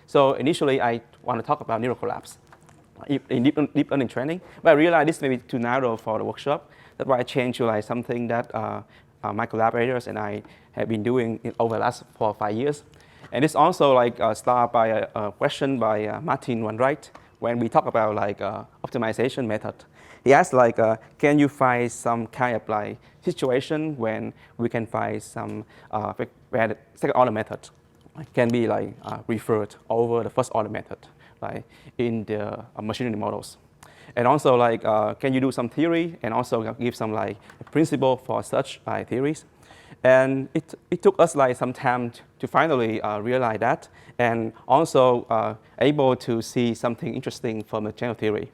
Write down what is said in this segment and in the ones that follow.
So initially, I want to talk about neural collapse in deep learning training, but I realized this may be too narrow for the workshop. That's why I changed to like something that my collaborators and I have been doing over the last 4 or 5 years. And this also like started by a question by Martin Wainwright when we talk about like optimization method. He asked like, can you find some kind of like situation when we can find some where the second order method can be like referred over the first order method, like in the machine learning models. And also like, can you do some theory and also give some like principle for such theories? And it took us like some time to finally realize that, and also able to see something interesting from the channel theory.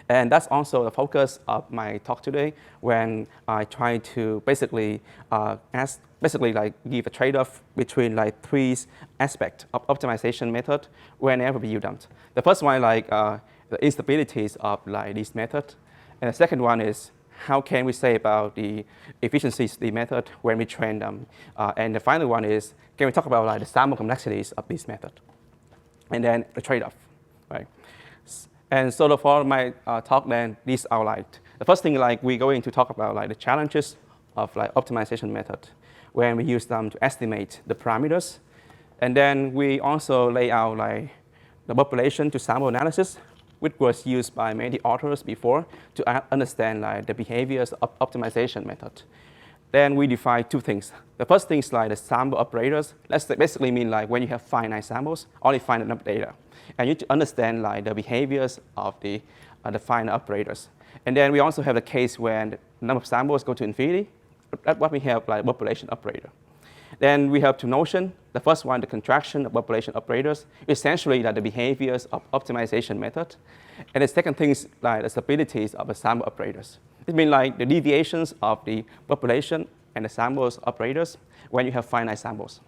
And that's also the focus of my talk today, when I try to basically like give a trade-off between like 3 aspects of optimization method whenever we use them. The first one like the instabilities of like this method, and the second one is how can we say about the efficiencies of the method when we train them, and the final one is can we talk about like the sample complexities of this method, and then the trade-off, right? And so for my talk, then these are like the first thing like we're going to talk about like the challenges of like optimization method when we use them to estimate the parameters, and then we also lay out like the population to sample analysis, which was used by many authors before to understand like the behaviors of optimization method. Then we define 2 things. The first thing is like the sample operators. That's basically mean like when you have finite samples, only finite enough data. And you need to understand like the behaviors of the finite operators. And then we also have the case when the number of samples go to infinity. That's what we have like population operator. Then we have 2 notions. The first one, the contraction of population operators, essentially like the behaviors of optimization method. And the second thing is like the stabilities of the sample operators. It means like the deviations of the population and the samples operators when you have finite samples.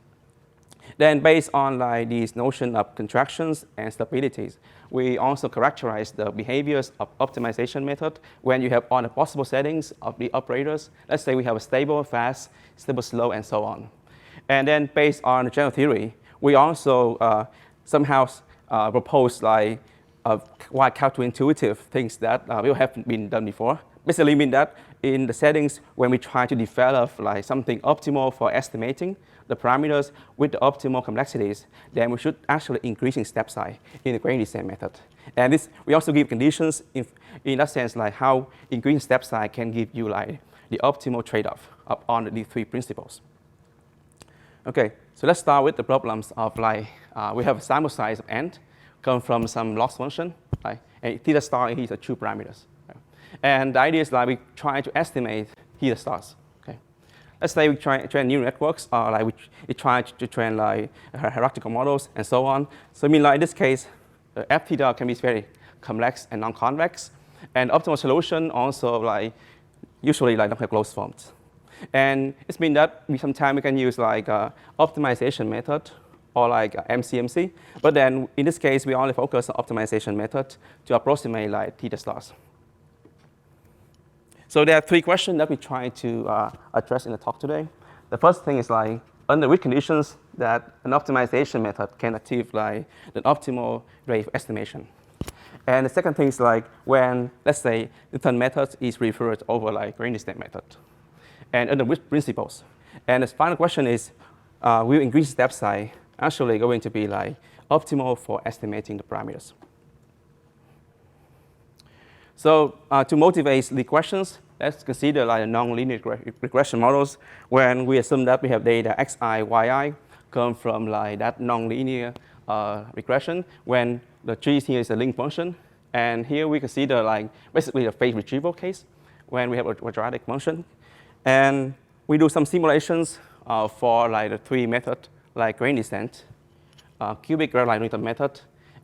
Then based on like these notion of contractions and stabilities, we also characterize the behaviors of optimization method when you have all the possible settings of the operators. Let's say we have a stable, fast, stable, slow, and so on. And then based on the general theory, we also somehow propose like quite counterintuitive things that will have been done before. Basically mean that in the settings when we try to develop like something optimal for estimating the parameters with the optimal complexities, then we should actually increasing step size in the gradient descent method. And this, we also give conditions in that sense like how increasing step size can give you like the optimal trade-off on the 3 principles. Okay, so let's start with the problems of like, we have a sample size of n, come from some loss function, right? And theta star is a 2 parameters. Right? And the idea is like we try to estimate theta stars. Okay, let's say we try to train neural networks, or like we try to train like hierarchical models and so on. So I mean like in this case, f theta can be very complex and non-convex, and optimal solution also like usually like don't have closed forms. And it means that sometimes we can use like optimization method or like MCMC, but then in this case we only focus on optimization method to approximate like theta stars. So there are 3 questions that we try to address in the talk today. The first thing is like under which conditions that an optimization method can achieve like the optimal rate of estimation. And the second thing is like when, let's say, the Newton method is referred over like gradient descent method, and under which principles. And the final question is, will increase step size actually going to be like optimal for estimating the parameters? So to motivate the questions, let's consider like non-linear regression models when we assume that we have data xi, yi come from like that non-linear regression when the g here is a link function. And here we consider like basically a phase retrieval case when we have a quadratic function. And we do some simulations for like the 3 methods like gradient descent, cubic Gradient Newton method,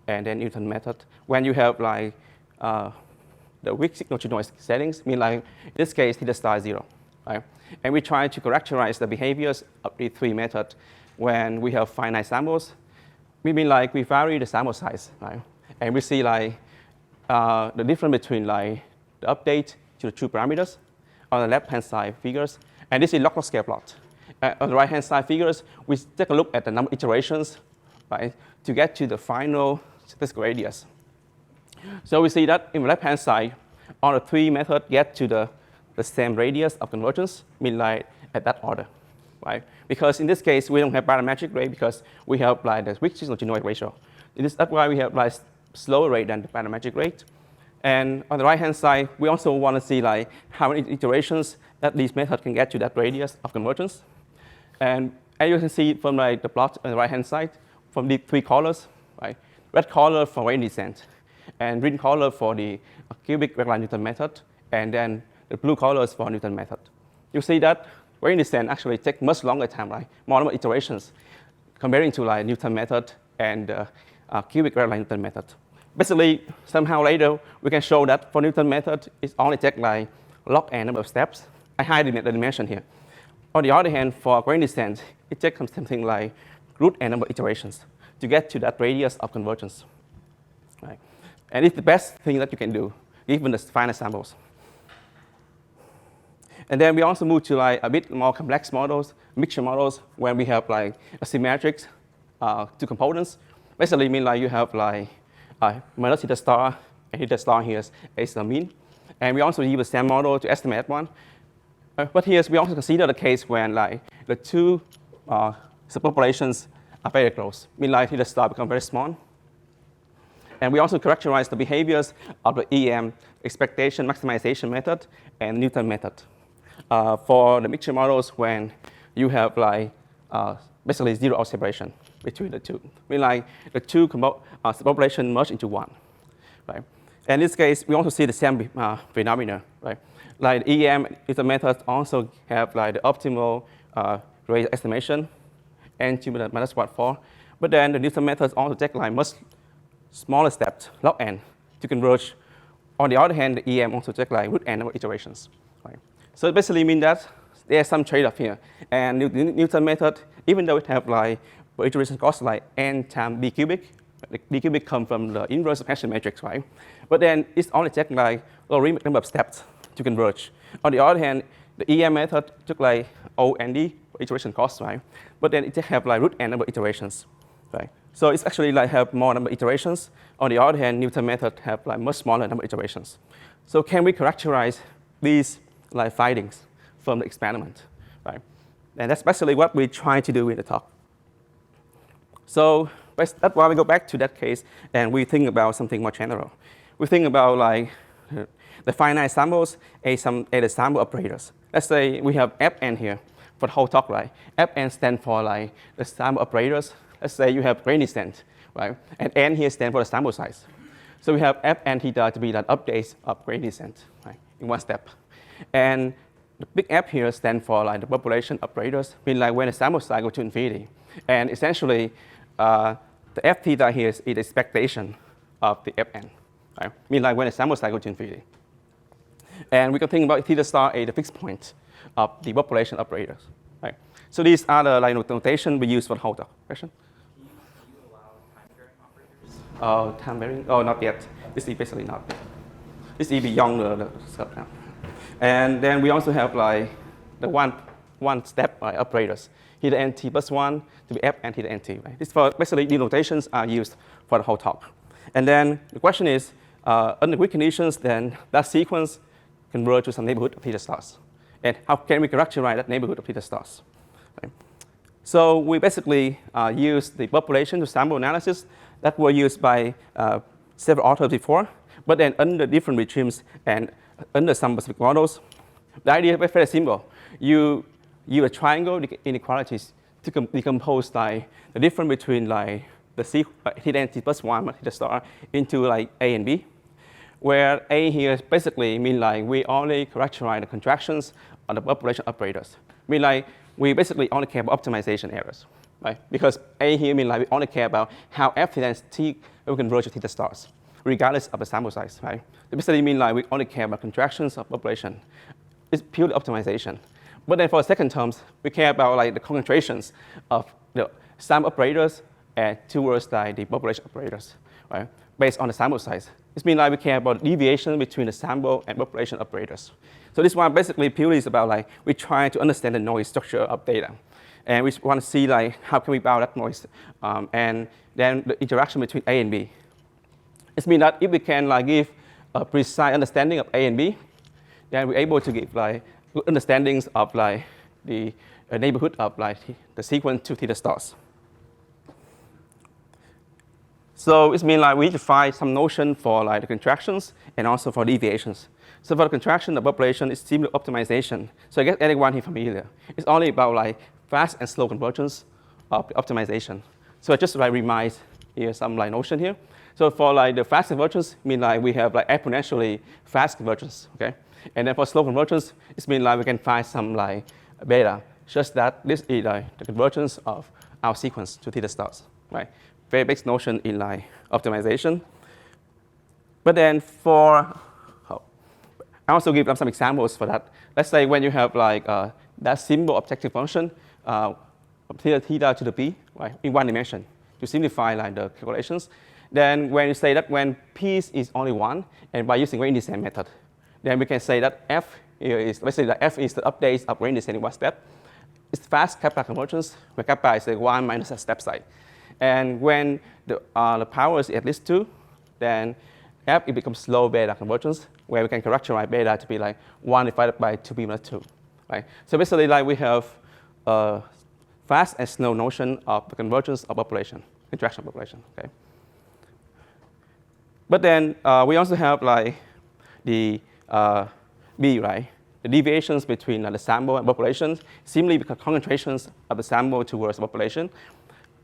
and then Newton method. When you have like the weak signal to noise settings, mean like in this case theta star is 0, right? And we try to characterize the behaviors of the 3 methods when we have finite samples. We mean like we vary the sample size, right? And we see like the difference between like the update to the 2 parameters on the left-hand side figures, and this is log scale plot. On the right-hand side figures, we take a look at the number of iterations right, to get to the final statistical radius. So we see that in the left-hand side, all the three methods get to the same radius of convergence, mean like at that order, right? Because in this case, we don't have parametric rate because we have like the which is the generic ratio. That's why we have like slower rate than the parametric rate. And on the right-hand side, we also want to see like how many iterations that these methods can get to that radius of convergence. And as you can see from like the plot on the right-hand side, from the three colors, right? Red color for gradient descent, and green color for the cubic regular Newton method, and then the blue colors for Newton method. You see that gradient descent actually takes much longer time, right? More number of iterations comparing to like Newton method and cubic regular Newton method. Basically, somehow later, we can show that for Newton method, it only takes like log n number of steps. I hide the dimension here. On the other hand, for gradient descent, it takes something like root n number of iterations to get to that radius of convergence. Right? And it's the best thing that you can do, given the finite samples. And then we also move to like a bit more complex models, mixture models, where we have like asymmetrics to components. Basically, mean like you have like minus theta star, and theta star here is the mean. And we also use the same model to estimate one. But here we also consider the case when like the two subpopulations are very close, mean like theta star become very small. And we also characterize the behaviors of the EM expectation maximization method and Newton method for the mixture models when you have like basically zero out separation between the two. I mean like the two subpopulations merge into one, right? And in this case, we also see the same phenomena, right? Like the EM Newton method also have like the optimal rate estimation, n to the minus 1/4. But then the Newton method also take like much smaller steps, log n, to converge. On the other hand, the EM also take like root n number of iterations. Right? So it basically means that there's some trade-off here. And Newton method, even though it have like iteration cost like n times b cubic, the b cubic come from the inverse of Hessian matrix, right? But then it's only take like logarithmic number of steps to converge. On the other hand, the EM method took like O and D iteration cost, right? But then it just have like root n number of iterations, right? So it's actually like have more number of iterations. On the other hand, Newton method have like much smaller number of iterations. So can we characterize these like findings from the experiment, right? And that's basically what we try to do in the talk. So that's why we go back to that case and we think about something more general. We think about like the finite samples and the sample operators. Let's say we have Fn here for the whole talk, right? Fn stands for like the sample operators. Let's say you have gradient descent, right? And n here stands for the sample size. So we have Fn theta to be that updates of gradient descent, right? In one step. And the big F here stands for like the population operators, mean like when the sample size goes to infinity. And essentially, the F theta here is the expectation of the Fn, right? Mean like when the sample size goes to infinity. And we can think about theta star as the fixed point of the population operators, right? So these are the like notation we use for the whole talk. Question? Do you allow time-varying operators? Time varying? Oh, not yet. This is basically not yet. This is beyond the scope now. And then we also have like the one step operators. Theta nt plus 1 to be f and theta nt. Right? This for basically the notations are used for the whole talk. And then the question is, under weak conditions, then that sequence converge to some neighborhood of theta stars. And how can we characterize that neighborhood of theta stars? Right? So we basically use the population to sample analysis that were used by several authors before, but then under different regimes and under some specific models. The idea is very simple. You use a triangle inequalities to decompose like the difference between like the theta nt plus 1 theta star into like A and B, where A here basically mean like we only characterize the contractions of the population operators. Mean like we basically only care about optimization errors, right? Because A here mean like we only care about how F theta and T will converge to theta stars, regardless of the sample size, right? It basically mean like we only care about contractions of population. It's purely optimization. But then for the second terms, we care about like the concentrations of the sample operators and towards like the population operators, right? Based on the sample size. It means like we care about deviation between the sample and population operators. So this one basically purely is about like we try to understand the noise structure of data. And we want to see like how can we bound that noise, and then the interaction between A and B. It means that if we can like give a precise understanding of A and B, then we're able to give like good understandings of like the neighborhood of like the sequence to theta stars. So it means like we need to find some notion for like the contractions and also for deviations. So for the contraction, the population is simply optimization. So I guess anyone here familiar. It's only about like fast and slow convergence of the optimization. So I just like remind here some like notion here. So for like the fast convergence, I mean like we have like exponentially fast convergence, okay? And then for slow convergence, it means like we can find some like beta, just that this is like the convergence of our sequence to theta stars, right? Very basic notion in like optimization. But then for, I also give them some examples for that. Let's say when you have like that simple objective function, theta to the p, right, in one dimension, to simplify like the calculations. Then when you say that when p is only 1, and by using range descent method, then we can say that f is, let's say that f is the updates of range descent in one step. It's fast kappa convergence, where kappa is like 1 minus a step size. And when the power is at least 2, then f it becomes slow beta convergence, where we can characterize beta to be like 1 divided by 2p minus 2, right? So basically, like we have a fast and slow notion of the convergence of population, contraction of population, okay? But then we also have like the B, right? The deviations between the sample and population simply because concentrations of the sample towards the population.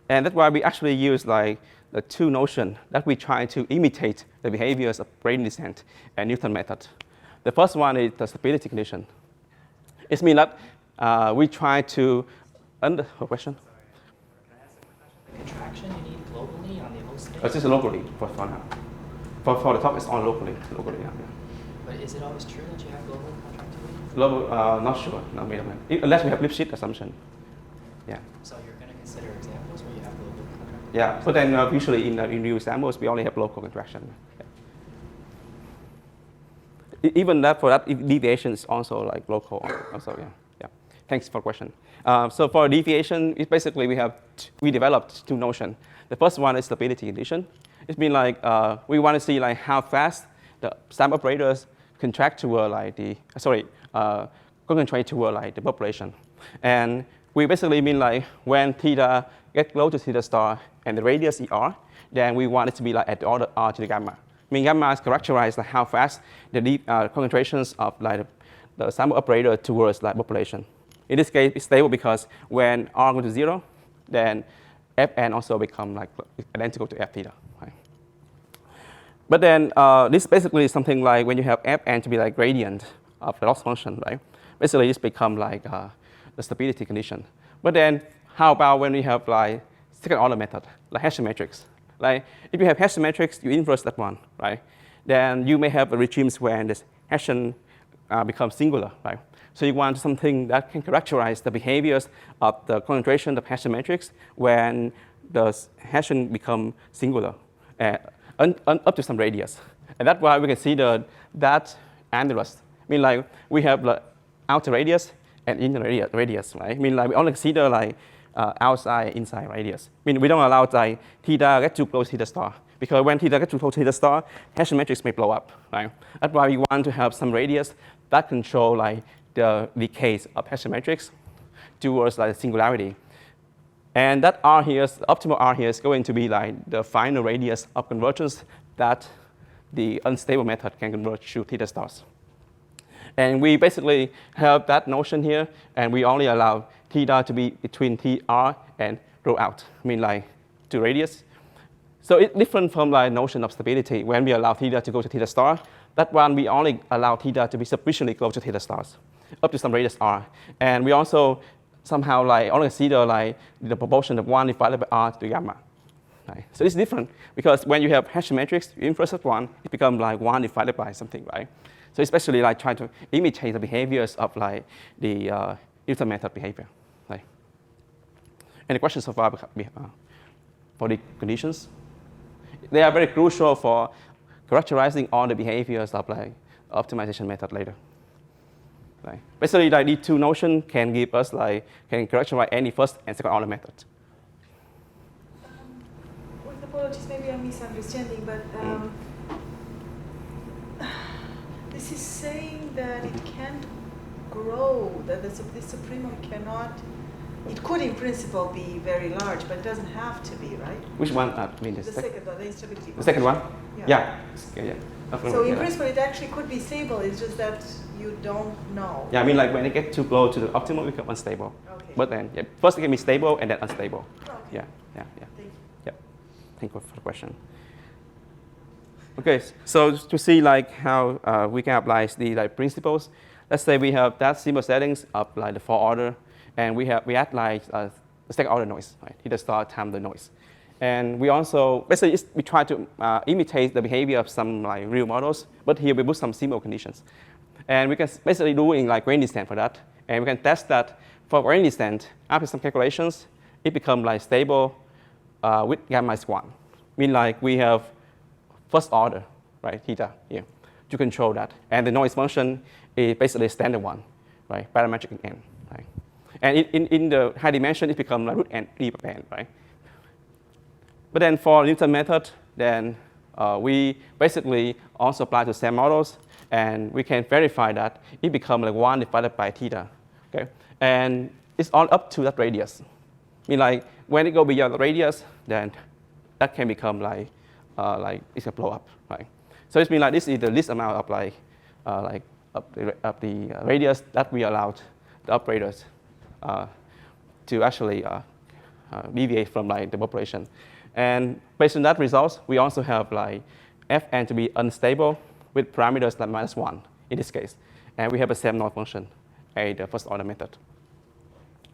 And that's why we actually use like the two notions that we try to imitate the behaviors of gradient descent and Newton method. The first one is the stability condition. It means that we try to question? Can I ask a question? The contraction you need globally on the host state? It's just locally for now. For the top, it's on locally, yeah. But is it always true that you have global contractility? Global, not sure, no, unless we have Lipschitz assumption. Yeah. So you're going to consider examples where you have global contractility? Yeah, but then usually in new samples, we only have local contraction. Yeah. Even that, for that deviation is also like local, also, yeah. Thanks for the question. So for deviation, it's basically we developed two notions. The first one is stability condition. It's been like we want to see like how fast the sample operators contract toward like concentrate toward like the population. And we basically mean like when theta gets close to theta star and the radius is r, then we want it to be like at the order r to the gamma. I mean gamma is characterized like how fast the concentrations of like the sample operator towards like population. In this case, it's stable because when r goes to 0, then fn also become like identical to f theta. Right? But then this basically is something like when you have fn to be like gradient of the loss function, right? Basically, this become like the stability condition. But then how about when we have like second order method, like Hessian matrix? Like if you have Hessian matrix, you inverse that one, right? Then you may have regimes when this Hessian becomes singular, right? So you want something that can characterize the behaviors of the concentration of Hessian matrix when the Hessian become singular up to some radius. And that's why we can see that annulus. I mean, like we have the outer radius and inner radius, right? I mean, like we only consider like outside, inside radius. I mean, we don't allow like theta get too close to theta star because when theta gets too close to theta star, Hessian matrix may blow up, right? That's why we want to have some radius that control like the decay of Hessian matrix towards like singularity. And that R here, the optimal R here is going to be like the final radius of convergence that the unstable method can converge to theta stars. And we basically have that notion here, and we only allow theta to be between TR and rho out, I mean like to radius. So it's different from like notion of stability. When we allow theta to go to theta star, that one we only allow theta to be sufficiently close to theta stars, up to some radius R. And we also somehow like only consider like the proportion of 1 divided by R to the gamma. Right? So it's different because when you have Hessian matrix, you inverse that one, it becomes like 1 divided by something, right? So especially like trying to imitate the behaviors of like the Newton method behavior. Right? Any questions so far for the conditions? They are very crucial for characterizing all the behaviors of like optimization method later. Right? Basically, like these two notions can give us can characterize any first and second order method. With apologies, maybe I'm misunderstanding, but this is saying that it can't grow, that this supremum cannot. It could, in principle, be very large, but it doesn't have to be, right? Which one? I mean, The second one, the instability. The second one? Yeah. Yeah. So in principle, it actually could be stable. It's just that you don't know. Yeah, I mean, like when it gets too close to the optimal, it becomes unstable. Okay. But then, first it can be stable and then unstable. Okay. Yeah. Thank you. Yep. Thank you for the question. Okay, so to see like how we can apply the principles, let's say we have that simple settings of like the 4 order, and we add like the second order noise, right? Either start time the noise. And we also, basically we try to imitate the behavior of some like real models, but here we put some simple conditions. And we can basically do in like gradient descent for that. And we can test that for gradient descent, after some calculations, it becomes like stable with gamma is 1. Mean like we have first order, right, theta here, to control that. And the noise function is basically standard one, right, parametric in n, right? And in the high dimension, it becomes like root n e of n, right? But then for Newton method, then we basically also apply to same models, and we can verify that it becomes like 1 divided by theta, okay? And it's all up to that radius. Mean like when it goes beyond the radius, then that can become like it's a blow up, right? So it means like this is the least amount of the radius that we allowed the operators to actually deviate from like the population. And based on that results, we also have like Fn to be unstable with parameters like -1 in this case. And we have a same norm function in the first order method.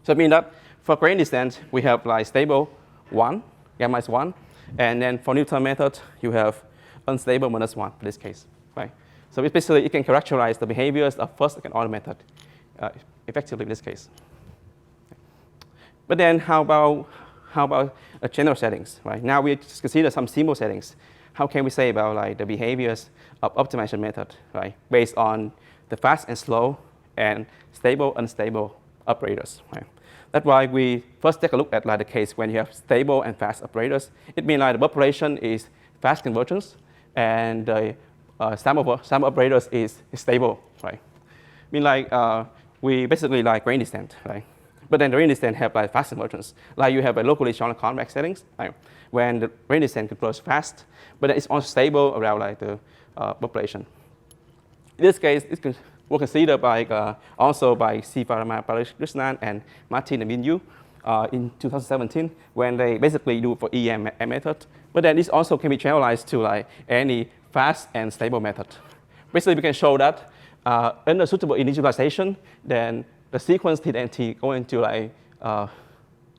So it means that for gradient descent, we have like stable 1, gamma is 1. And then for Newton method, you have unstable -1 for this case, right? So it's basically, it can characterize the behaviors of first and second order method effectively in this case. But then how about general settings, right? Now we just consider some simple settings. How can we say about like the behaviors of optimization method, right? Based on the fast and slow and stable, unstable operators, right? That's why we first take a look at like the case when you have stable and fast operators. It means like the population is fast convergence and the sum operators is stable, right? Mean like we basically like gradient descent, right? But then the gradient descent have like fast convergence. Like you have a locally Johnson convex settings, right? When the gradient descent converges fast, but then it's also stable around like the population. In this case, it was considered by also by C. Krishnan and Martin and Minyu in 2017 when they basically do for EM method. But then this also can be generalized to like any fast and stable method. Basically, we can show that under suitable initialization, then the sequence T and T going to like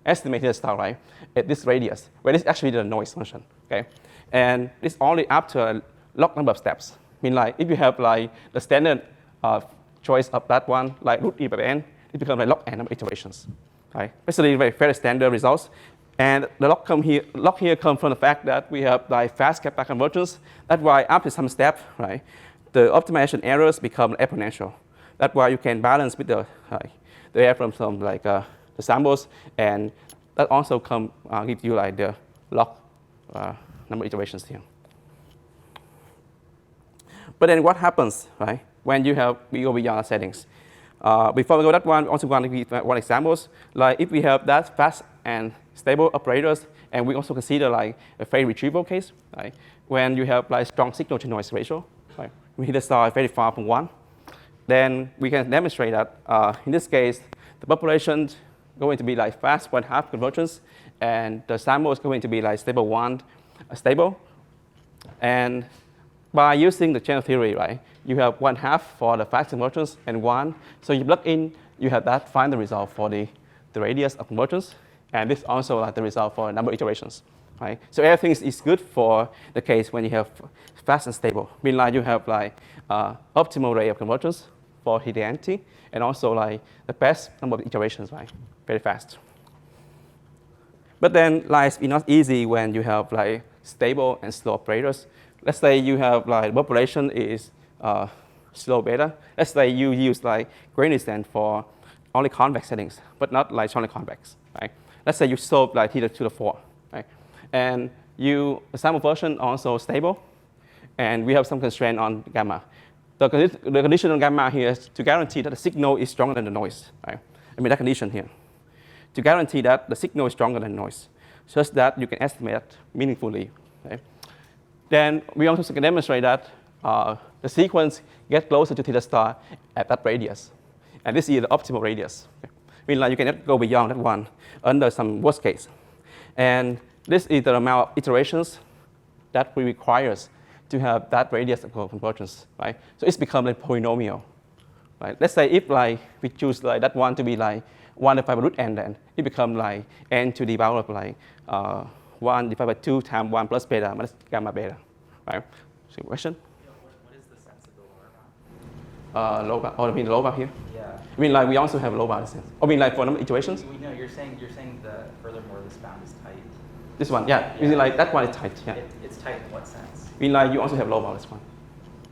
estimate the star, right, at this radius, where this is actually the noise function, okay? And it's only up to a log number of steps. Mean like if you have like the standard choice of that one, like root e by n, it becomes like log n number of iterations, right? Basically, very standard results. And the log here comes from the fact that we have like fast Kappa convergence. That's why after some step, right, the optimization errors become exponential. That's why you can balance with the error from some like the samples, and that also gives you like the log number of iterations here. But then what happens, right, when we go beyond settings? Before we go that one, we also want to give one examples. Like if we have that fast and stable operators, and we also consider like a phase retrieval case, right? When you have like strong signal to noise ratio, right? We hit the star very far from 1. Then we can demonstrate that in this case, the population is going to be like fast 1/2 convergence, and the sample is going to be like stable 1, stable. And by using the channel theory, right, you have 1/2 for the fast convergence and 1. So you plug in, you have that final result for the radius of convergence, and this also like the result for number of iterations, right? So everything is good for the case when you have fast and stable. Mean like you have like optimal rate of convergence for heterogeneity, and also like the best number of iterations, right? Very fast. But then like it's not easy when you have like stable and slow operators. Let's say you have like the population is slope beta. Let's say you use like gradient descent for only convex settings, but not like strongly convex, right? Let's say you slope like theta to the 4, right? And the sample version also stable, and we have some constraint on gamma. The condition on gamma here is to guarantee that the signal is stronger than the noise, right? I mean that condition here. To guarantee that the signal is stronger than noise, such that you can estimate meaningfully, right? Then we also can demonstrate that the sequence gets closer to theta star at that radius. And this is the optimal radius. Okay? I mean, like you cannot go beyond that one under some worst case. And this is the amount of iterations that we requires to have that radius of convergence, right? So it's become like polynomial, right? Let's say if like we choose like that one to be like 1 divided by root n, then it becomes like n to the power of like 1 divided by 2 times 1 plus beta minus gamma beta, right? So question? Yeah, what is the sense of the lower bound? Low bound. Oh, I mean low bound here. Yeah. I mean like we also have low bound sense. I mean like for number of iterations. No, you're saying that furthermore this bound is tight. This one, yeah. You mean like that one is tight, yeah. It's tight in what sense? I mean like you also have low bound this one.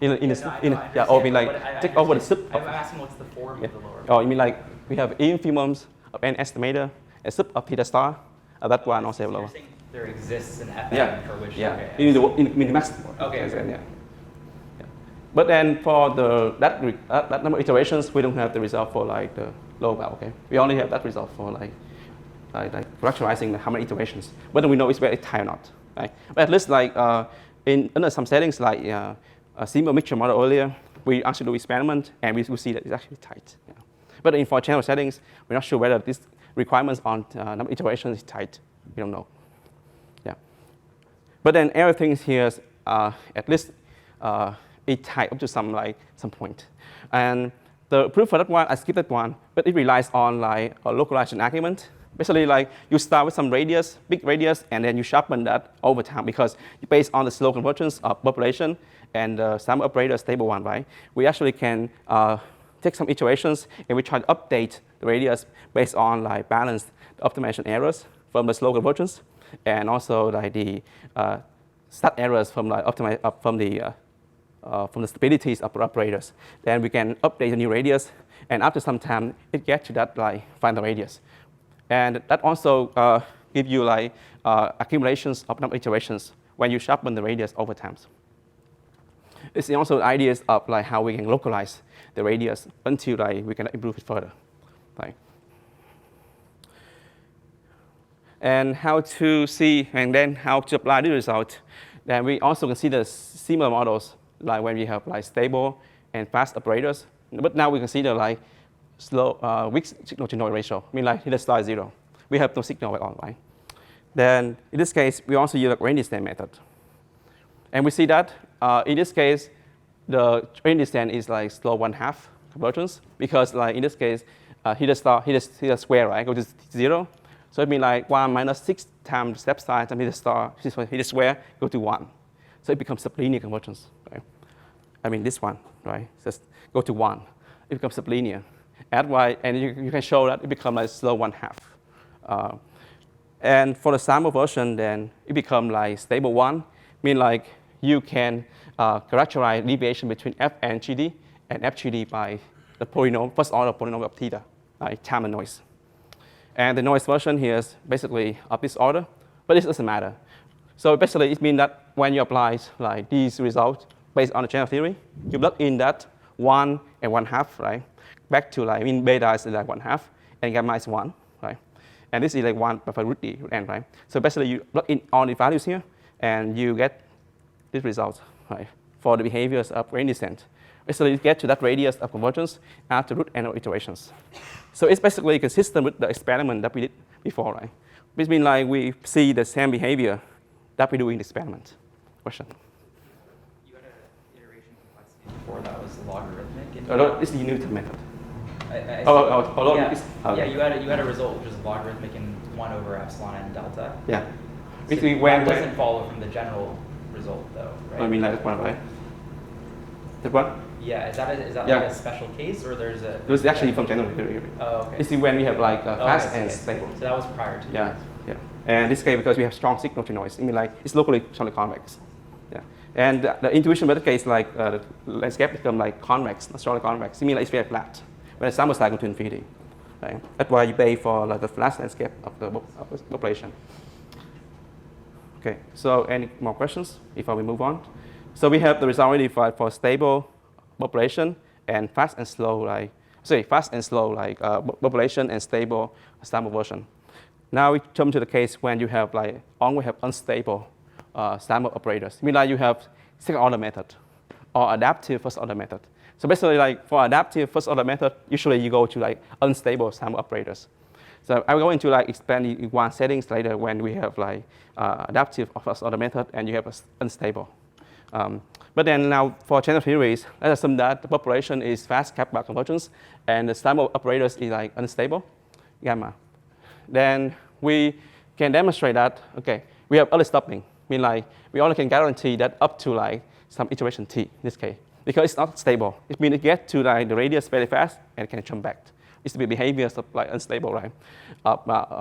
Yeah, Oh, I mean like take over the sub. I'm asking what's the form of the lower bound. Oh, you mean like we have infimums of n estimator, a sub of theta star. That one also have lower. You're saying there exists an FM Yeah. for which. Yeah. Okay. In the minimax. Okay. Yeah. Yeah. But then for that number of iterations, we don't have the result for like the low bound. Okay. We only have that result for like characterizing how many iterations, whether we know it's very tight or not. Right. But at least like under some settings like a simple mixture model earlier, we actually do experiment and we will see that it's actually tight. Yeah. But in for channel settings, we're not sure whether this requirements on number of iterations is tight. We don't know. Yeah. But then everything here is at least it tight up to some point. And the proof for that one, I skipped that one, but it relies on like a localization argument. Basically, like you start with some radius, big radius, and then you sharpen that over time because based on the slow convergence of population and the sample operator stable one, right? We actually can take some iterations and we try to update the radius based on like balanced optimization errors from the slow convergence and also like the stat errors from like from the stabilities of the operators. Then we can update the new radius, and after some time, it gets to that like final radius. And that also gives you like accumulations of number of iterations when you sharpen the radius over time. It's also ideas of like how we can localize the radius until like we can improve it further. Right? And how to see and then how to apply the result. Then we also consider similar models like when we have like stable and fast operators. But now we consider like slow, weak signal to noise ratio. I mean like theta star is 0. We have no signal at all, right? Then in this case, we also use the gradient descent method. And we see that in this case, the gradient descent is like slow 1/2 convergence because like in this case, theta square, right, goes to 0. So it means like 1 minus 6 times step size times theta square go to 1. So it becomes sublinear convergence, right? I mean this one, right? Just go to 1. It becomes sublinear. Add y, and you can show that it becomes like slow 1/2. And for the sample version, then it becomes like stable 1, mean like you can characterize deviation between f and gd and fgd by the polynomial, first order polynomial of theta, like time and noise. And the noise version here is basically of this order, but this doesn't matter. So basically, it means that when you apply like these results based on the general theory, you plug in that 1 and 1/2, right? Back to like, I mean, beta is like 1/2, and gamma is 1, right? And this is like 1 by root d, root n, right? So basically, you plug in all the values here, and you get this result, right? For the behaviors of gradient descent. Basically, you get to that radius of convergence after root n iterations. So it's basically consistent with the experiment that we did before, right? Which means like we see the same behavior that we do in the experiment. Question? You had an iteration complexity before that was logarithmic. No, it's the Newton method. Yeah, you had a result which is logarithmic in 1 over epsilon and delta. Yeah. So that doesn't follow from the general result, though, right? I mean, like that one, right? That one? Yeah, is that Yeah. like a special case, or there's a? It was actually from general theory. Oh, okay. You see, when we have like fast okay, and okay. stable. So that was prior to. Yeah, yeah. And in this case, because we have strong signal to noise, I mean, like it's locally strongly convex. Yeah. And the intuition method case, like the landscape become like convex, not strongly convex. It means like it's very flat when the sample size goes to infinity. Right? That's why you pay for like the flat landscape of the population. Okay, so any more questions before we move on? So we have the result already for stable population and fast and slow, population and stable sample version. Now we come to the case when you have like only have unstable sample operators. I mean, like you have second order method or adaptive first order method. So basically, like for adaptive first order method, usually you go to like unstable sample operators. So I will go into like expand one settings later when we have like adaptive first order method and you have unstable. But then now for general theories, let's assume that the population is fast capped by convergence and the sample operators is like unstable, gamma. Then we can demonstrate that, okay, we have early stopping. I mean, like we only can guarantee that up to like some iteration t in this case, because it's not stable. It means it gets to like the radius very fast and it can jump back. It's the behaviors of like unstable, right,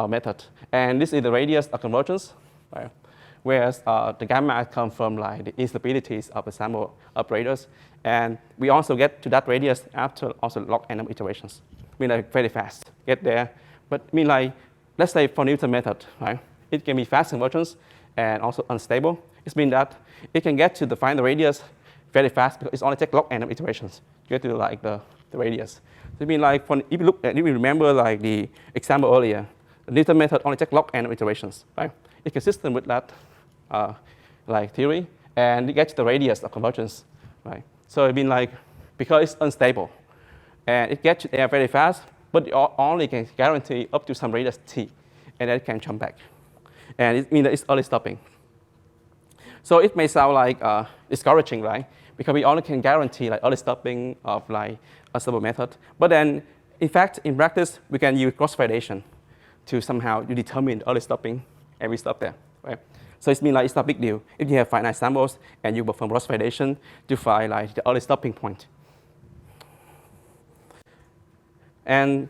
method. And this is the radius of convergence, right? Whereas the gamma comes from like the instabilities of the sample operators. And we also get to that radius after also log n iterations. I mean, like very fast, get there. But I mean, like, let's say for Newton method, right? It can be fast convergence and also unstable. It means that it can get to define the radius very fast because it's only take log n iterations to get to like the radius. So I mean, like, if you remember like the example earlier, the Newton method only take log n iterations, right? It's consistent with that like theory, and it gets the radius of convergence, right? So I mean, like, because it's unstable, and it gets there very fast, but it only can guarantee up to some radius t, and then it can jump back. And it means that it's early stopping. So it may sound like discouraging, right? Because we only can guarantee like early stopping of like a stable method. But then, in fact, in practice, we can use cross-validation to somehow determine early stopping, and we stop there, right? So it means like it's not a big deal if you have finite samples and you perform cross-validation to find like the early stopping point. And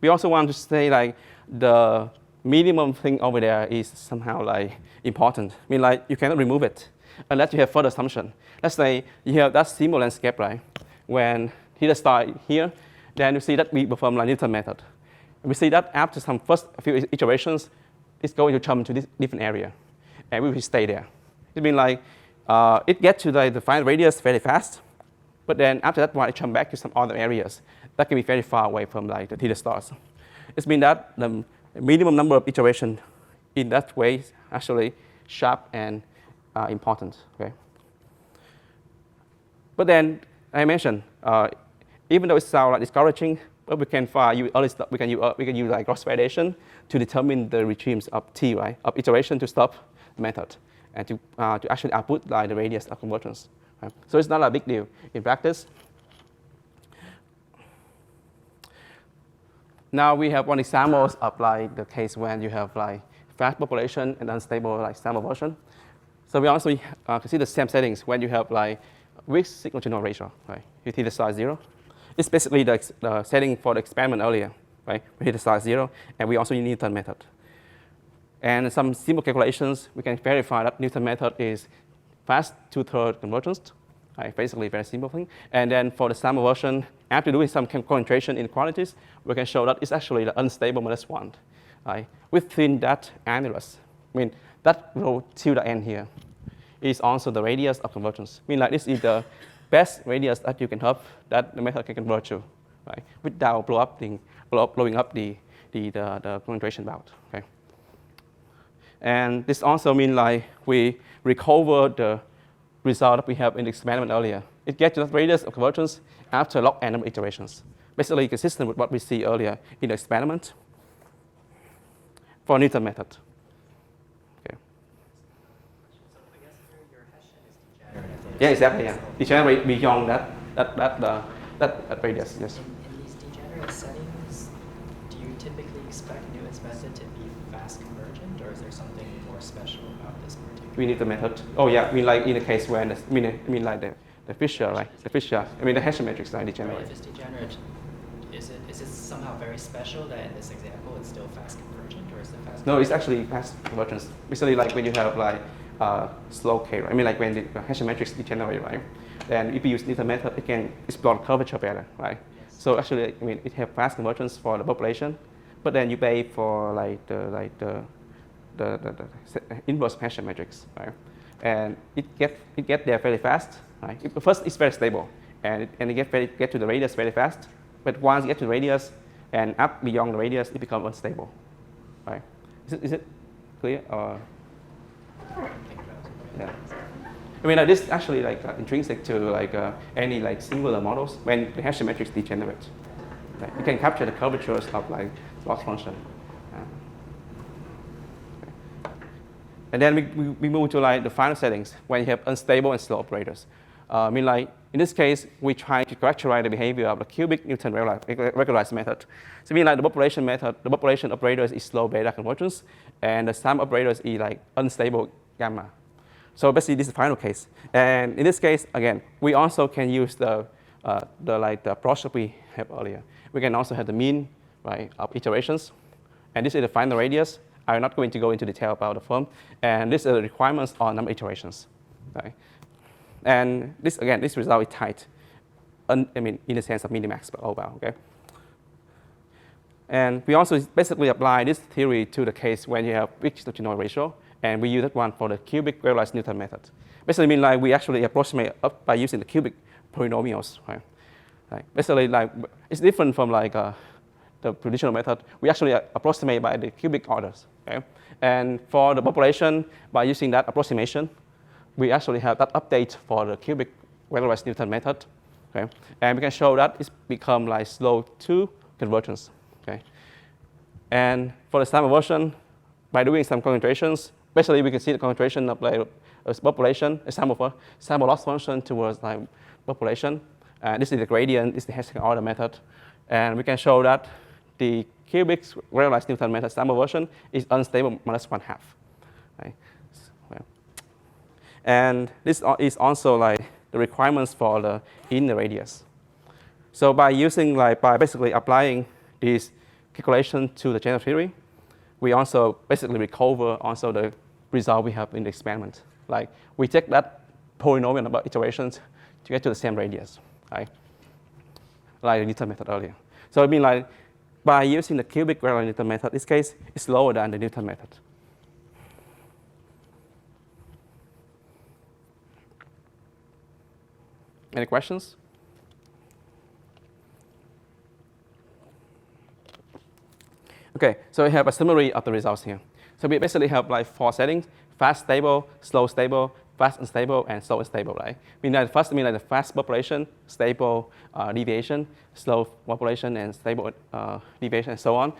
we also want to say like the minimum thing over there is somehow like important. I mean, like you cannot remove it unless you have further assumption. Let's say you have that simple landscape, right? When theta star here, then you see that we perform like Newton method. And we see that after some first few iterations, it's going to jump to this different area, and we will stay there. It means like it gets to the defined radius very fast, but then after that one, it jumps back to some other areas that can be very far away from like the theta stars. It means that the minimum number of iterations in that way is actually sharp and important. Okay. But then I mentioned, even though it sounds like discouraging, but we can use like cross validation to determine the regimes of t, right, of iteration to stop the method, and to actually output like the radius of convergence. Right? So it's not a big deal in practice. Now we have one example of like the case when you have like fast population and unstable like sample version. So we also consider the same settings when you have like weak signal to noise ratio, right? You theta size 0. It's basically the setting for the experiment earlier, right? We theta size 0, and we also use Newton method. And some simple calculations, we can verify that Newton method is fast 2/3 convergence, right? Basically, very simple thing. And then for the sample version, after doing some concentration inequalities, we can show that it's actually the unstable -1, right? Within that annulus, I mean, that row till the end here is also the radius of convergence. I mean, like this is the best radius that you can have that the method can converge to, right? Without blowing up the concentration bound, okay? And this also means like we recover the result that we have in the experiment earlier. It gets to the radius of convergence after log n iterations. Basically consistent with what we see earlier in the experiment for Newton method. Okay. So I guess here your Hessian is degenerate. Yeah, exactly. Yeah, degenerate beyond that radius. Yes. In these degenerate settings, do you typically expect Newton's method to be fast convergent, or is there something more special about this particular? We need the method. Oh yeah, I mean like in the case when I mean like the Fisher, right? The Fisher. I mean the Hessian matrix, like degenerate. Right, if it's degenerate, is it somehow very special that in this example it's still fast convergent, or is it fast? No, it's actually fast convergence. Basically, like when you have like slow K, right? I mean, like when the Hessian matrix degenerate, right? Then if you use Newton method, it can explore curvature better, right? Yes. So actually, I mean, it have fast convergence for the population, but then you pay for like the inverse Hessian matrix, right? And it get there very fast, right? First, it's very stable, and it get to the radius very fast. But once you get to the radius and up beyond the radius, it becomes unstable, right? Is it clear? Or yeah. I mean, this is actually like intrinsic to like any like singular models when the Hessian matrix degenerates. Right? You can capture the curvatures of like loss function. And then we move to like the final settings when you have unstable and slow operators. I mean, like in this case, we try to characterize the behavior of the cubic Newton regularized method. So I mean, like the population operator is slow beta convergence, and the sum operator is like unstable gamma. So basically, this is the final case. And in this case, again, we also can use the approach we have earlier. We can also have the mean, right, of iterations, and this is the final radius. I'm not going to go into detail about the form, and these are the requirements on number of iterations, right? And this again, this result is tight. I mean, in the sense of minimax, but oh well, okay. And we also basically apply this theory to the case when you have fixed to noise ratio. And we use that one for the cubic regularized Newton method. Basically, I mean like we actually approximate up by using the cubic polynomials, right? Basically, like it's different from like the traditional method. We actually approximate by the cubic orders, okay? And for the population, by using that approximation, we actually have that update for the cubic regularized Newton method, okay? And we can show that it's become like slow to convergence, okay? And for the standard version, by doing some concentrations, basically, we can see the concentration of like a population, a sample loss function towards like population. And this is the gradient, this is the Hessian order method. And we can show that the cubic regularized Newton method sample version is unstable minus 1/2. Right? And this is also like the requirements for the inner radius. So by using by basically applying this calculation to the general theory, we also basically recover also the result we have in the experiment. Like we take that polynomial number of iterations to get to the same radius, right? Like the Newton method earlier. So I mean like by using the cubic regularized Newton method, this case is lower than the Newton method. Any questions? Okay, so we have a summary of the results here. So we basically have like 4 settings: fast stable, slow stable, fast unstable, and slow unstable, right? I mean that first, I mean like the fast population, stable deviation, slow population, and stable deviation, and so on.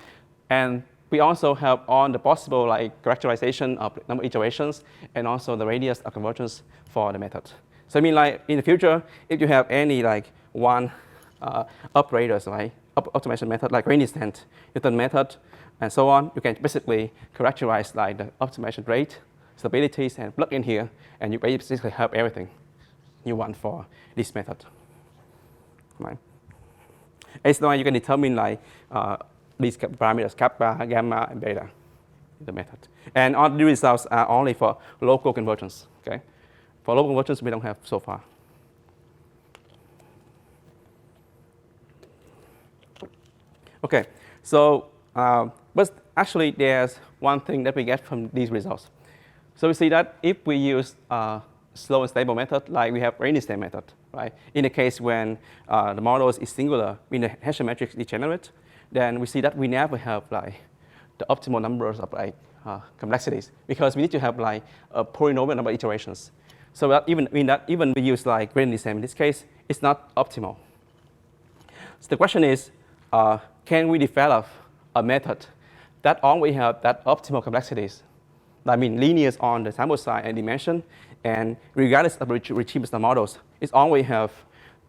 And we also have on the possible like characterization of number of iterations and also the radius of convergence for the method. So I mean like in the future, if you have any like one operators, right, optimization method like Randomness, Newton method, and so on, you can basically characterize like the optimization rate, stabilities, and plug in here, and you basically have everything you want for this method. Right? As long as you can determine like these parameters, kappa, gamma, and beta in the method. And all the results are only for local convergence. Okay? For local convergence, we don't have so far. Okay, so but actually there's one thing that we get from these results. So we see that if we use slow and stable method, like we have Randomness method, right? In the case when the model is singular, when the Hessian matrix degenerate, then we see that we never have like the optimal numbers of like complexities because we need to have like a polynomial number of iterations. So that even we use like Randomness in this case, it's not optimal. So the question is, can we develop a method that only have that optimal complexities? I mean, linears on the sample size and dimension, and regardless of the retrievable models, it only have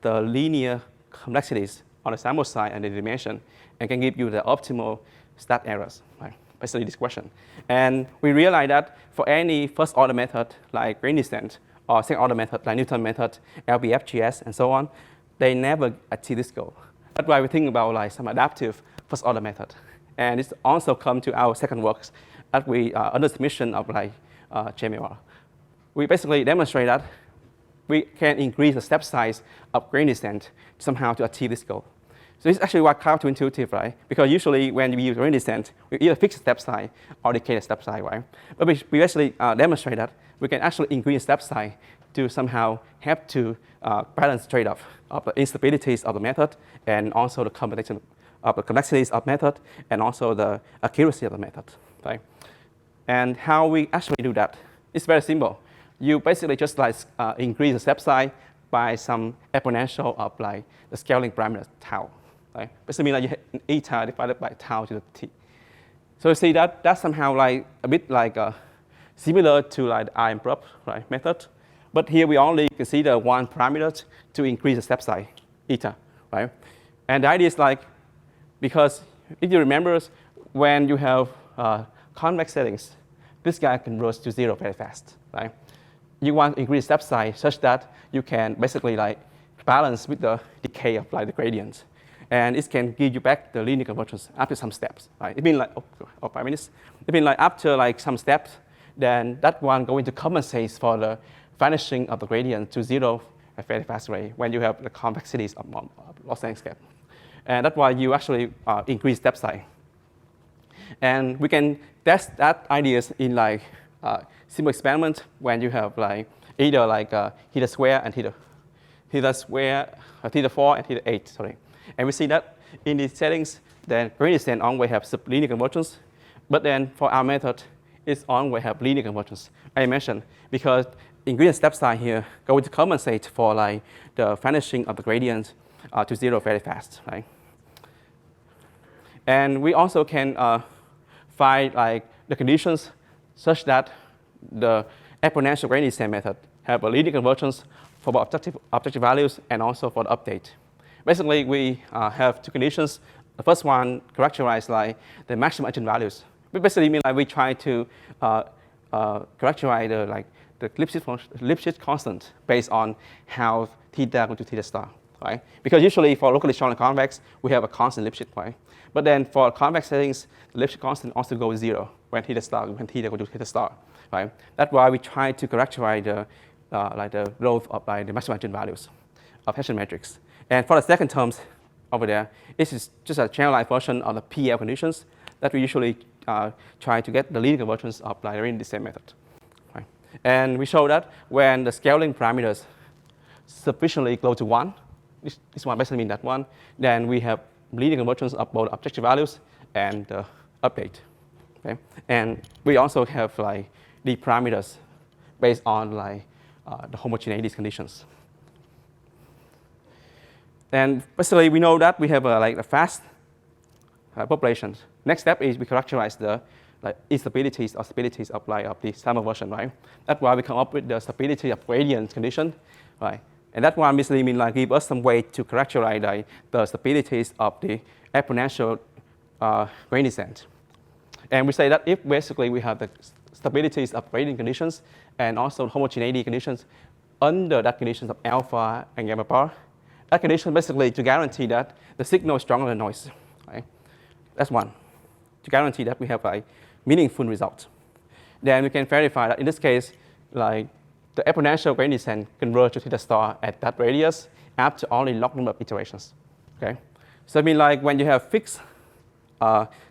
the linear complexities on the sample size and the dimension, and can give you the optimal stat errors. Right? Basically, this question. And we realize that for any first order method like Randomness or second order method like Newton method, LBFGS, and so on, they never achieve this goal. That's why we think about like some adaptive first order method. And it's also come to our second works that we under submission of like JML. we basically demonstrate that we can increase the step size of gradient descent somehow to achieve this goal. So this is actually quite counterintuitive, right? Because usually when we use gradient descent, we either fix the step size or decay the step size, right? But we actually demonstrate that we can actually increase step size to somehow have to balance trade-off of the instabilities of the method and also the combination of the complexities of method and also the accuracy of the method, right? And how we actually do that? It's very simple. You basically just like increase the step size by some exponential of like the scaling parameter tau, right? Basically mean like you have eta divided by tau to the t. So you see that that's somehow like a bit like similar to like the improp, right, method. But here we only consider one parameter to increase the step size, eta, right? And the idea is like, because if you remember, when you have convex settings, this guy converges to 0 very fast, right? You want to increase step size such that you can basically like balance with the decay of like the gradient. And it can give you back the linear convergence after some steps, right? It means like, 5 minutes. It means like after like some steps, then that one going to compensate for the vanishing of the gradient to 0 at a very fast rate when you have the convexities of loss landscape. And that's why you actually increase step size. And we can test that ideas in like simple experiment when you have like either like theta square and theta square, theta 4 and theta 8, sorry. And we see that in these settings, then gradient descent always have sublinear convergence. But then for our method, it's always have linear convergence. I mentioned because ingredient step size here going to compensate for like the vanishing of the gradient to 0 very fast, right? And we also can find like the conditions such that the exponential gradient descent method have a linear convergence for both objective values and also for the update. Basically, we have two conditions. The first one characterized like the maximum eigenvalues. We basically mean like we try to characterize the Lipschitz constant based on how theta goes to theta star, right? Because usually for locally strong and convex, we have a constant Lipschitz, right? But then for convex settings, the Lipschitz constant also goes 0 when theta goes to theta star, right? That's why we try to characterize the like the growth of like the maximum eigenvalues of Hessian matrix. And for the second terms over there, this is just a generalized version of the PL conditions that we usually try to get the linear convergence of like the gradient descent method. Right? And we show that when the scaling parameters sufficiently close to 1, this one basically means that 1, then we have linear convergence of both objective values and the update. Okay? And we also have like the parameters based on like the homogeneity conditions. And basically, we know that we have like a fast population. Next step is we characterize the like instabilities or stabilities of like of the standard version, right? That's why we come up with the stability of gradient condition, right? And that one basically means like give us some way to characterize like the stabilities of the exponential gradient descent. And we say that if basically we have the stabilities of gradient conditions and also homogeneity conditions under that conditions of alpha and gamma bar, that condition basically to guarantee that the signal is stronger than noise, right? That's one, to guarantee that we have like meaningful results. Then we can verify that in this case, like the exponential gradient descent converge to theta star at that radius after only log number of iterations, okay? So I mean like when you have fixed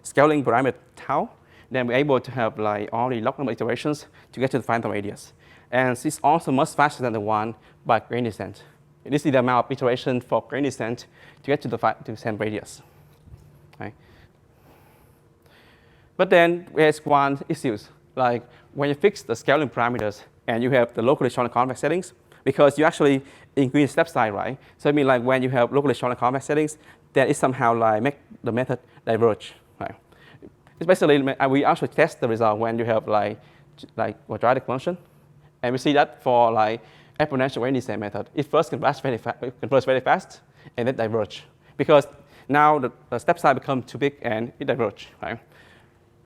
scaling parameter tau, then we're able to have like only log number of iterations to get to the final radius. And it's also much faster than the one by gradient descent. This is the amount of iteration for gradient descent to get to the same radius. Right? But then there's one issue, like when you fix the scaling parameters and you have the locally strong and convex settings, because you actually increase step size, right? So I mean like when you have locally strong and convex settings, then it somehow like make the method diverge, right? It's basically, we actually test the result when you have like quadratic function, and we see that for like exponential gradient descent method, it first converges very fast and then diverge. Because now the step size becomes too big and it diverges, right?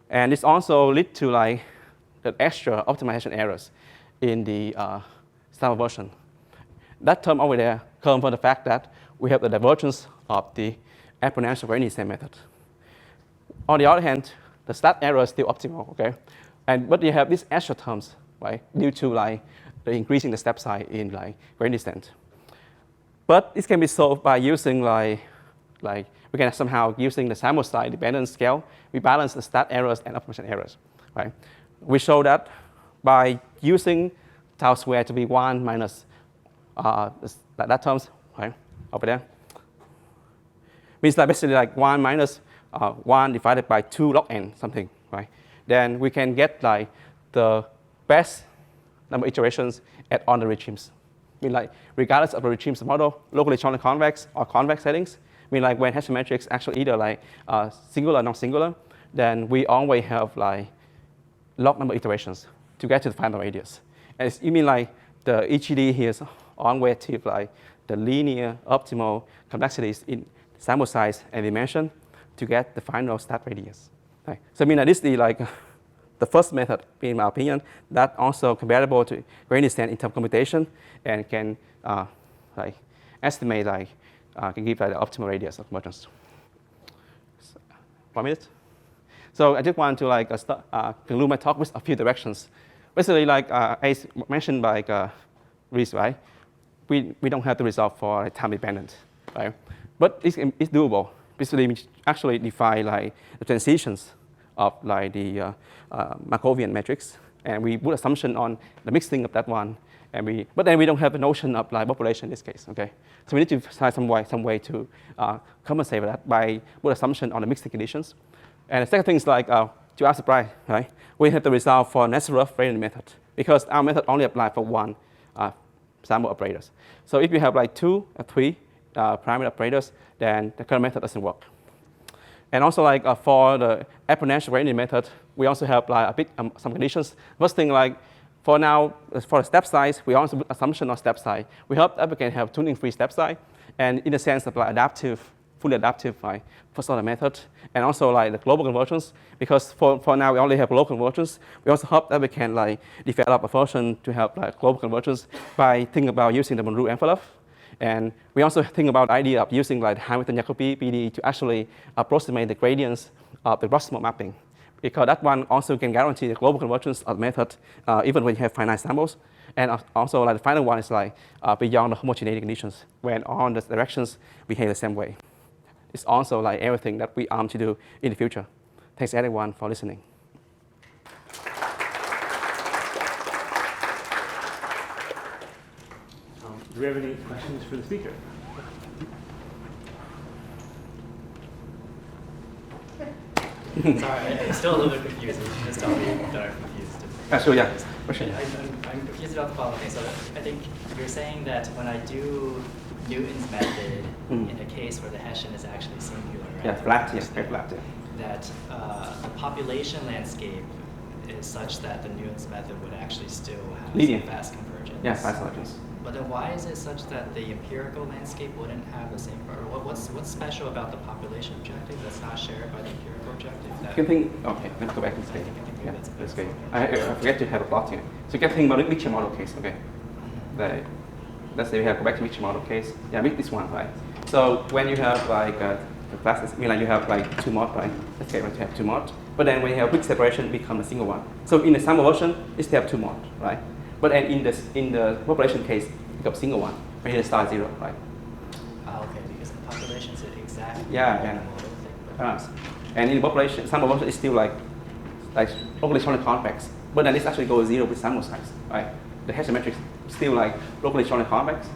And this also leads to like the extra optimization errors in the standard version. That term over there comes from the fact that we have the divergence of the exponential gradient descent method. On the other hand, the stat error is still optimal, okay? But you have these extra terms, right, due to like the increasing the step size in like gradient descent. But this can be solved by using like we can somehow using the sample size dependent scale, we balance the stat errors and optimization errors, right? We show that by using tau square to be 1 minus that terms, right, over there. Means that basically like 1 minus 1 divided by 2 log n something, right? Then we can get like the best number of iterations at all the regimes. I mean, like regardless of the regimes model, locally Chernigov convex or convex settings. I mean, like when Hessian matrix actually either like singular or non-singular, then we always have like log number of iterations to get to the final radius. And you mean like the EGD here is always to like the linear optimal complexities in sample size and dimension to get the final stat radius. Right? So I mean, this is like the first method, in my opinion, that also compatible to gradient descent in terms of computation and can like estimate like can give like the optimal radius of convergence. So, 1 minute. So I just want to like conclude my talk with a few directions. Basically, like as mentioned by Reese, right? We don't have to resolve for like, time dependent, right? But it's doable. Basically, we actually define like the transitions of like the Markovian matrix, and we put assumption on the mixing of that one, but then we don't have the notion of like population in this case, okay? So we need to find some way to compensate for that by put assumption on the mixing conditions. And the second thing is like to our surprise, right? We have to resolve for Nassarov gradient method because our method only applies for one sample operators. So if you have like 2 or 3 primary operators, then the current method doesn't work. And also like for the exponential gradient method, we also have like a bit some conditions. First thing like for now, for the step size, we also put assumption on step size. We hope that we can have tuning-free step size, and in the sense of like adaptive, fully adaptive like first order method, and also like the global convergence. Because for now we only have local convergence. We also hope that we can like develop a version to have like global convergence by thinking about using the Monroe envelope. And we also think about the idea of using like Hamilton-Jacobi PD to actually approximate the gradients of the proximal mapping, because that one also can guarantee the global convergence of the method even when you have finite samples. And also like the final one is like beyond the homogeneity conditions, when all the directions behave the same way. It's also like everything that we aim to do in the future. Thanks everyone for listening. Do we have any questions for the speaker? Sorry, I'm still a little bit confused. Just tell me that I'm confused. Sure, yeah. Question. I'm confused about the following thing. So I think you're saying that when I do Newton's method in a case where the Hessian is actually singular, right? Yeah, flat, yes, very flat. Yeah. That the population landscape is such that the Newton's method would actually still have Linear. some fast convergence. Yeah, fast convergence. But then why is it such that the empirical landscape wouldn't have the same, or what's special about the population objective that's not shared by the empirical objective? You can think, okay, let's go back and say. Yeah, that's great. I forget to have a plot here. So you can think about the mixture model case, okay? Let's say we have go back to mixture model case. Yeah, make this one, right? So when you have like the classes, I mean like you have like 2 mods, right? Let's say when you have 2 mods. But then when you have weak separation, it becomes a single one. So in the sample version, it still have 2 mods, right? But then in the population case, it becomes single one when you start 0, right? Okay, because the population is exactly yeah. And in the population, sample version is still like locally Chernigov convex. But then this actually goes 0 with sample size, right? The Hessian matrix is still like locally Chernigov convex,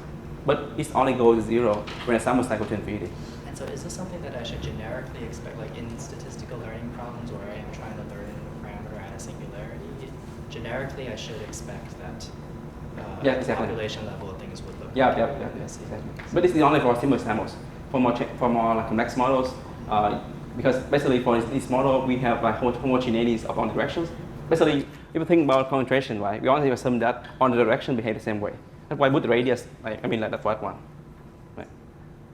but it only goes 0 when the sample size goes to infinity. And so is this something that I should generically expect, like in statistical learning problems where I am trying to learn a parameter at a singularity? Generically, I should expect that exactly. population level of things would look Exactly. But this is only for simple samples. For more like complex models, because basically for this model, we have like homogeneities of all directions. Basically, if you think about concentration, right, we only assume that all the direction behave the same way. That's why we put the radius, like, I mean, like that one. Right?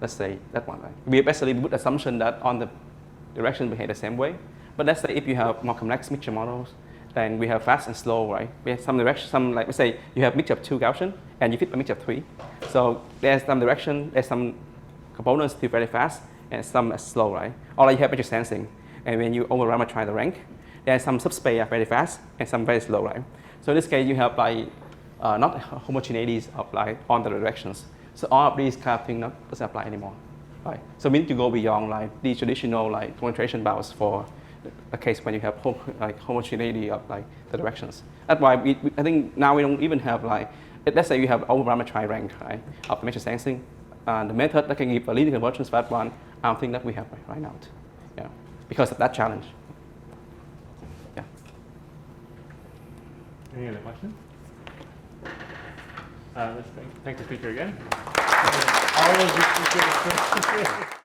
Let's say that one, right? We basically put assumption that on the direction behave the same way. But let's say if you have more complex mixture models, then we have fast and slow, right? We have some direction, like let's say you have mixture of 2 Gaussian and you fit a mixture of 3. So there's some direction, there's some components still very fast and some slow, right? Or like you have matrix sensing, and when you overparameterize the rank, there's some subspace are very fast and some very slow, right? So in this case, you have like not homogeneities of like on the directions. So all of these kind of things doesn't apply anymore, right? So we need to go beyond like the traditional like concentration bounds for a case when you have homogeneity of like the directions. That's why I think now we don't even have like, let's say you have overparameterized rank, right, of dimension sensing. The method that can give a linear convergence for that one, I don't think that we have right now, yeah, because of that challenge. Yeah. Any other questions? Let's thank the speaker again. All of the speakers.